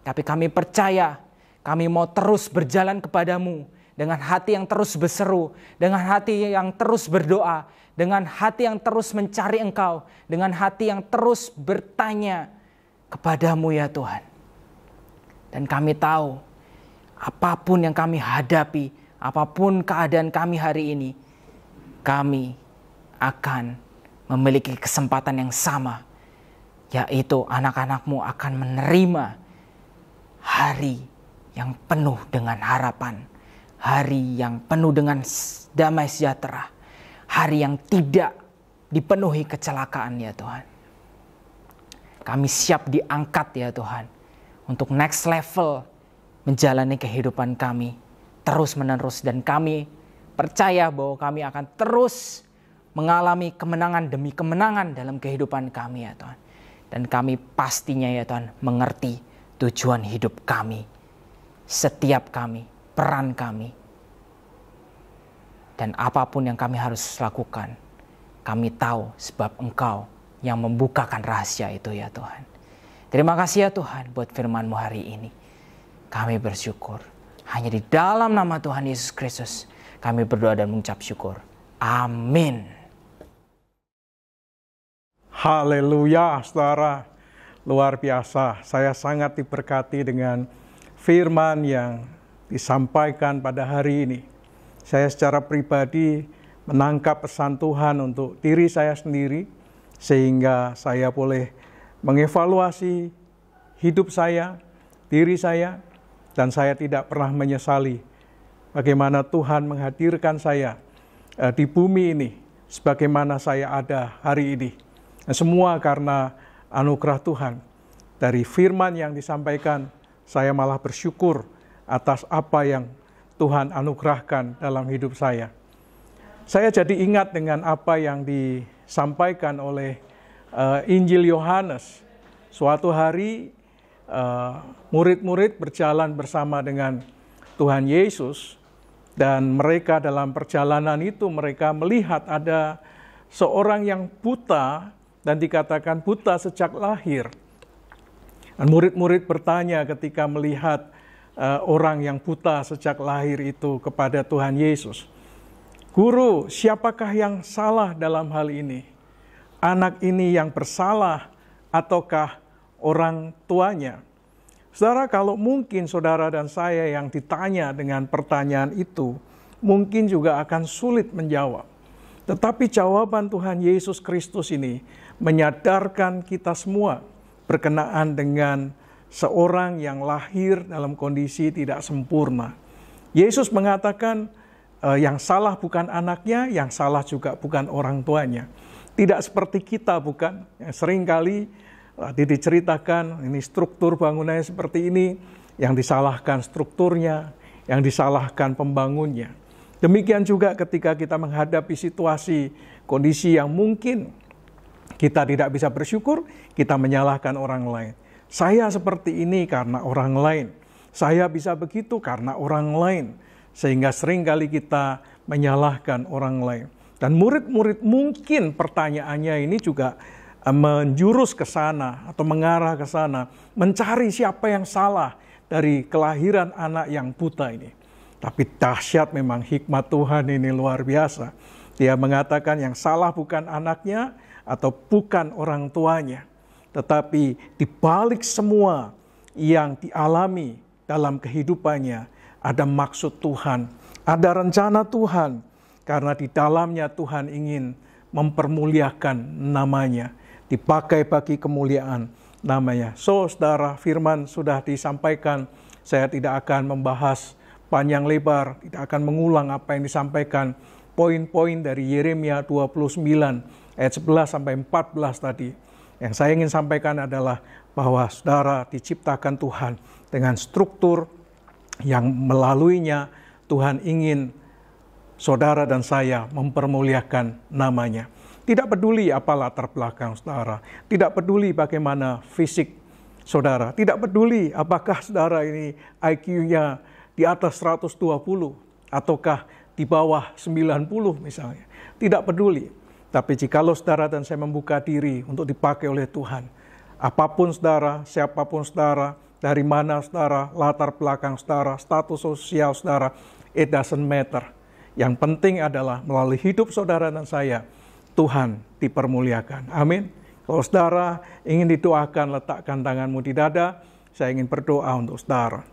Tapi kami percaya kami mau terus berjalan kepada-Mu dengan hati yang terus berseru, dengan hati yang terus berdoa, dengan hati yang terus mencari Engkau, dengan hati yang terus bertanya kepada-Mu ya Tuhan. Dan kami tahu apapun yang kami hadapi, apapun keadaan kami hari ini, kami akan memiliki kesempatan yang sama, yaitu anak-anak-Mu akan menerima hari yang penuh dengan harapan, hari yang penuh dengan damai sejahtera, hari yang tidak dipenuhi kecelakaan ya Tuhan. Kami siap diangkat ya Tuhan, untuk next level menjalani kehidupan kami terus menerus. Dan kami percaya bahwa kami akan terus mengalami kemenangan demi kemenangan dalam kehidupan kami ya Tuhan. Dan kami pastinya ya Tuhan mengerti tujuan hidup kami, setiap kami, peran kami. Dan apapun yang kami harus lakukan, kami tahu sebab Engkau yang membukakan rahasia itu ya Tuhan. Terima kasih ya Tuhan buat firman-Mu hari ini. Kami bersyukur. Hanya di dalam nama Tuhan Yesus Kristus kami berdoa dan mengucap syukur. Amin. Haleluya, saudara. Luar biasa. Saya sangat diberkati dengan firman yang disampaikan pada hari ini. Saya secara pribadi menangkap pesan Tuhan untuk diri saya sendiri, sehingga saya boleh mengevaluasi hidup saya, diri saya, dan saya tidak pernah menyesali bagaimana Tuhan menghadirkan saya di bumi ini, sebagaimana saya ada hari ini. Dan semua karena anugerah Tuhan. Dari firman yang disampaikan, saya malah bersyukur atas apa yang Tuhan anugerahkan dalam hidup saya. Saya jadi ingat dengan apa yang disampaikan oleh Injil Yohanes. Suatu hari murid-murid berjalan bersama dengan Tuhan Yesus, dan mereka dalam perjalanan itu mereka melihat ada seorang yang buta, dan dikatakan buta sejak lahir. Dan murid-murid bertanya ketika melihat orang yang buta sejak lahir itu kepada Tuhan Yesus, "Guru, siapakah yang salah dalam hal ini? Anak ini yang bersalah ataukah orang tuanya?" Saudara, kalau mungkin saudara dan saya yang ditanya dengan pertanyaan itu, mungkin juga akan sulit menjawab. Tetapi jawaban Tuhan Yesus Kristus ini menyadarkan kita semua berkenaan dengan seorang yang lahir dalam kondisi tidak sempurna. Yesus mengatakan yang salah bukan anaknya, yang salah juga bukan orang tuanya. Tidak seperti kita, bukan? Seringkali diceritakan ini struktur bangunannya seperti ini, yang disalahkan strukturnya, yang disalahkan pembangunnya. Demikian juga ketika kita menghadapi situasi, kondisi yang mungkin kita tidak bisa bersyukur, kita menyalahkan orang lain. Saya seperti ini karena orang lain. Saya bisa begitu karena orang lain. Sehingga seringkali kita menyalahkan orang lain. Dan murid-murid mungkin pertanyaannya ini juga menjurus ke sana atau mengarah ke sana, mencari siapa yang salah dari kelahiran anak yang buta ini. Tapi dahsyat memang hikmat Tuhan ini luar biasa. Dia mengatakan yang salah bukan anaknya atau bukan orang tuanya, tetapi di balik semua yang dialami dalam kehidupannya ada maksud Tuhan, ada rencana Tuhan, karena di dalamnya Tuhan ingin mempermuliakan namanya, dipakai bagi kemuliaan namanya. So, saudara, firman sudah disampaikan, saya tidak akan membahas panjang lebar, tidak akan mengulang apa yang disampaikan, poin-poin dari Yeremia 29 ayat 11 sampai 14 tadi. Yang saya ingin sampaikan adalah bahwa saudara diciptakan Tuhan dengan struktur yang melaluinya Tuhan ingin saudara dan saya mempermuliakan namanya. Tidak peduli apa latar belakang saudara, tidak peduli bagaimana fisik saudara, tidak peduli apakah saudara ini IQ-nya di atas 120 ataukah di bawah 90 misalnya. Tidak peduli. Tapi jikalau saudara dan saya membuka diri untuk dipakai oleh Tuhan, apapun saudara, siapapun saudara, dari mana saudara, latar belakang saudara, status sosial saudara, it doesn't matter. Yang penting adalah melalui hidup saudara dan saya, Tuhan dipermuliakan. Amin. Kalau saudara ingin didoakan, letakkan tanganmu di dada. Saya ingin berdoa untuk saudara.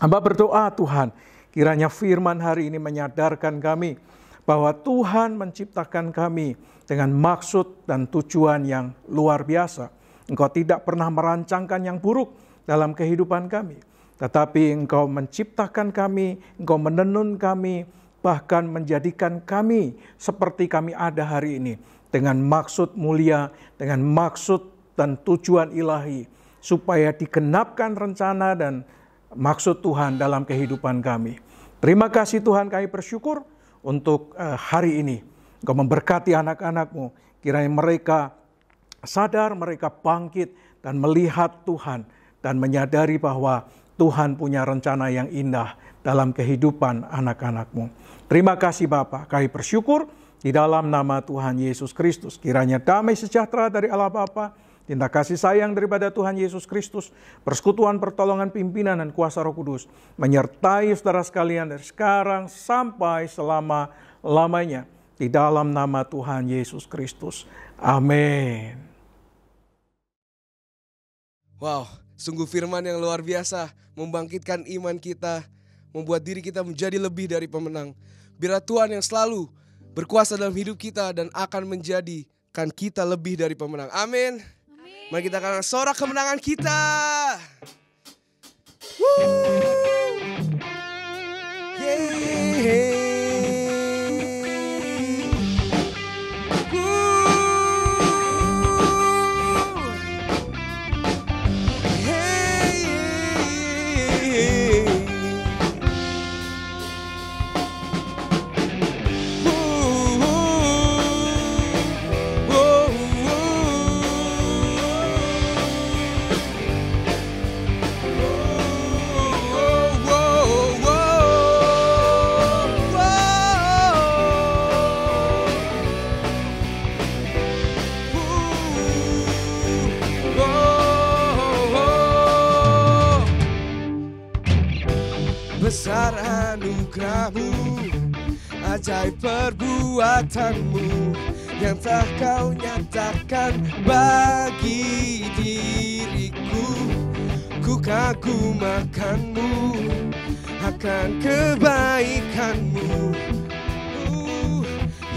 Hamba berdoa, Tuhan, kiranya firman hari ini menyadarkan kami bahwa Tuhan menciptakan kami dengan maksud dan tujuan yang luar biasa. Engkau tidak pernah merancangkan yang buruk dalam kehidupan kami, tetapi Engkau menciptakan kami, Engkau menenun kami, bahkan menjadikan kami seperti kami ada hari ini, dengan maksud mulia, dengan maksud dan tujuan ilahi, supaya digenapkan rencana dan maksud Tuhan dalam kehidupan kami. Terima kasih Tuhan, kami bersyukur untuk hari ini. Engkau memberkati anak-anak-Mu, kiranya mereka sadar, mereka bangkit dan melihat Tuhan, dan menyadari bahwa Tuhan punya rencana yang indah dalam kehidupan anak-anak-Mu. Terima kasih Bapa, kami bersyukur Di dalam nama Tuhan Yesus Kristus, kiranya damai sejahtera dari Allah Bapa, cinta kasih sayang daripada Tuhan Yesus Kristus, persekutuan pertolongan pimpinan dan kuasa Roh Kudus, menyertai saudara sekalian dari sekarang sampai selama-lamanya. Di dalam nama Tuhan Yesus Kristus. Amin. Wow, sungguh firman yang luar biasa, membangkitkan iman kita, membuat diri kita menjadi lebih dari pemenang. Biarlah Tuhan yang selalu berkuasa dalam hidup kita dan akan menjadikan kita lebih dari pemenang. Amin. Mari kita akan sorak kemenangan kita. Besar anugerah-Mu, ajaib perbuatan-Mu, yang tak Kau nyatakan bagi diriku. Ku kagum akan-Mu, akan kebaikan-Mu.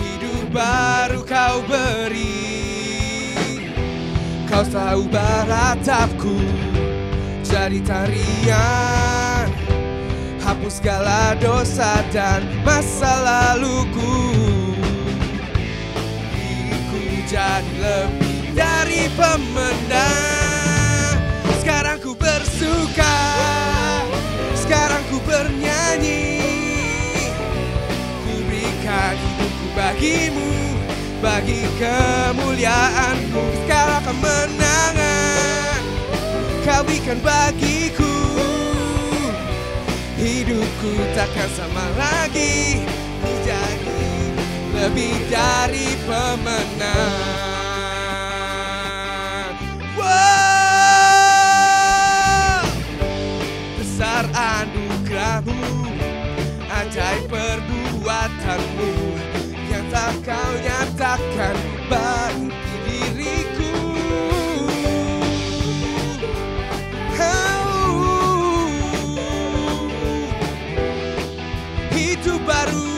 Hidup baru Kau beri, Kau tahu baratapku jadi tarian, hapus segala dosa dan masa laluku. Diriku jadi lebih dari pemenang. Sekarang ku bersuka, sekarang ku bernyanyi. Ku berikan hidupku bagimu, bagi kemuliaan-Mu. Sekarang kemenangan Kau berikan bagiku. Hidupku takkan sama lagi, ku jadi lebih dari pemenang. Wow! Besar anugerah-Mu, ajaib perbuatan-Mu, yang tak Kau nyatakan bagi diriku. Hidup baru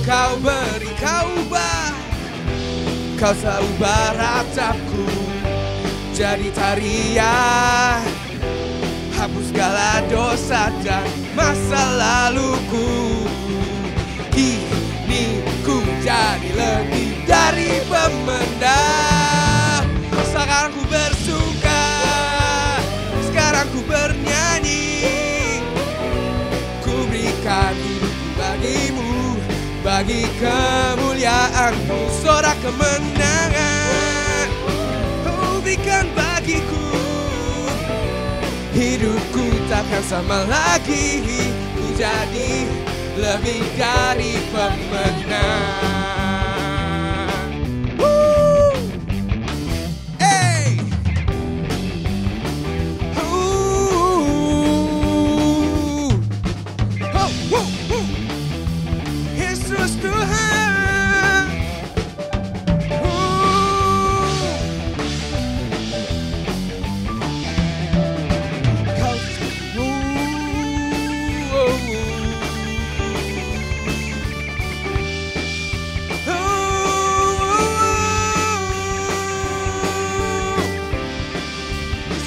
Kau beri, Kau ubah. Kau tahu baratapku jadi tarian, hapus segala dosa dan masa laluku. Kini ku jadi lebih dari pemenang. Sekarang ku bersuka, sekarang ku bernyanyi. Ku berikan hidupku bagimu, bagi kemuliaan-Mu. Sorak kemenangan Kau berikan bagiku. Hidupku takkan sama lagi, ku jadi lebih dari pemenang. Hey! Yesus Tuhan.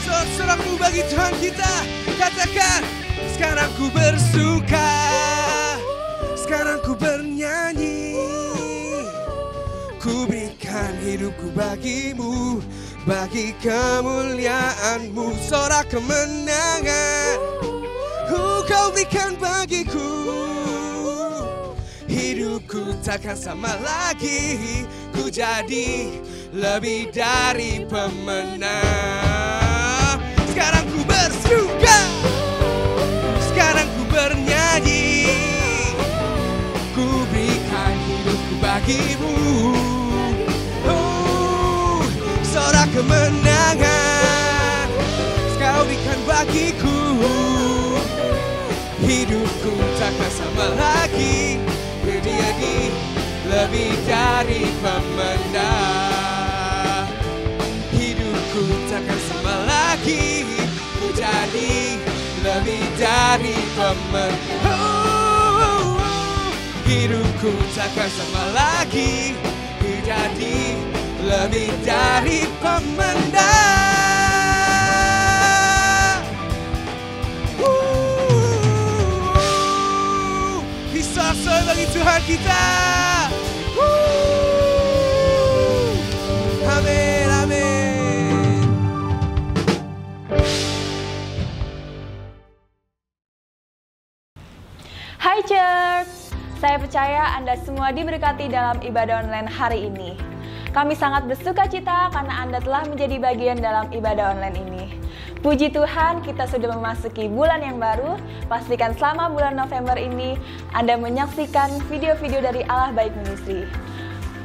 Sorak-sorakmu bagi Tuhan kita. Katakan, sekarang ku bersuka, sekarang ku bernyanyi. Ku berikan hidupku bagimu, bagi kemuliaan-Mu. Sorak kemenangan Kau berikan bagiku. Hidupku takkan sama lagi, ku jadi lebih dari pemenang. Sekarang ku bersuka, sekarang ku bernyanyi. Ku berikan hidupku bagimu. Sorak kemenangan Kau berikan bagiku. Hidupku takkan sama lagi, menjadi lebih dari pemenang. Hidupku takkan sama lagi, menjadi lebih dari pemenang. Hidupku takkan sama lagi, menjadi lebih dari pemenang. Bisa bagi Tuhan kita. Amin, amin. Hai Church, saya percaya Anda semua diberkati dalam ibadah online hari ini. Kami sangat bersuka cita karena Anda telah menjadi bagian dalam ibadah online ini. Puji Tuhan, kita sudah memasuki bulan yang baru. Pastikan selama bulan November ini Anda menyaksikan video-video dari Allah Baik Ministry.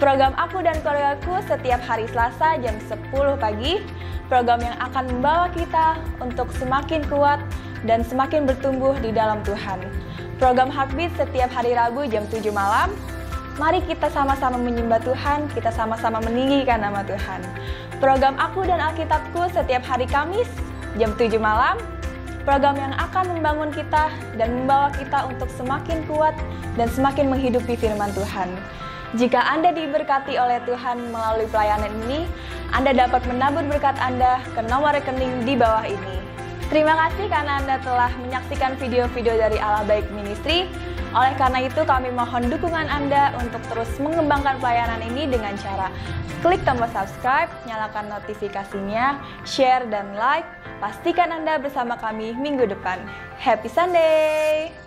Program Aku dan Keluargaku setiap hari Selasa jam 10 pagi. Program yang akan membawa kita untuk semakin kuat dan semakin bertumbuh di dalam Tuhan. Program Heartbeat setiap hari Rabu jam 7 malam. Mari kita sama-sama menyembah Tuhan, kita sama-sama meninggikan nama Tuhan. Program Aku dan Alkitabku setiap hari Kamis jam 7 malam. Program yang akan membangun kita dan membawa kita untuk semakin kuat dan semakin menghidupi firman Tuhan. Jika Anda diberkati oleh Tuhan melalui pelayanan ini, Anda dapat menabur berkat Anda ke nomor rekening di bawah ini. Terima kasih karena Anda telah menyaksikan video-video dari Allah Baik Ministry. Oleh karena itu, kami mohon dukungan Anda untuk terus mengembangkan pelayanan ini dengan cara klik tombol subscribe, nyalakan notifikasinya, share dan like. Pastikan Anda bersama kami minggu depan. Happy Sunday!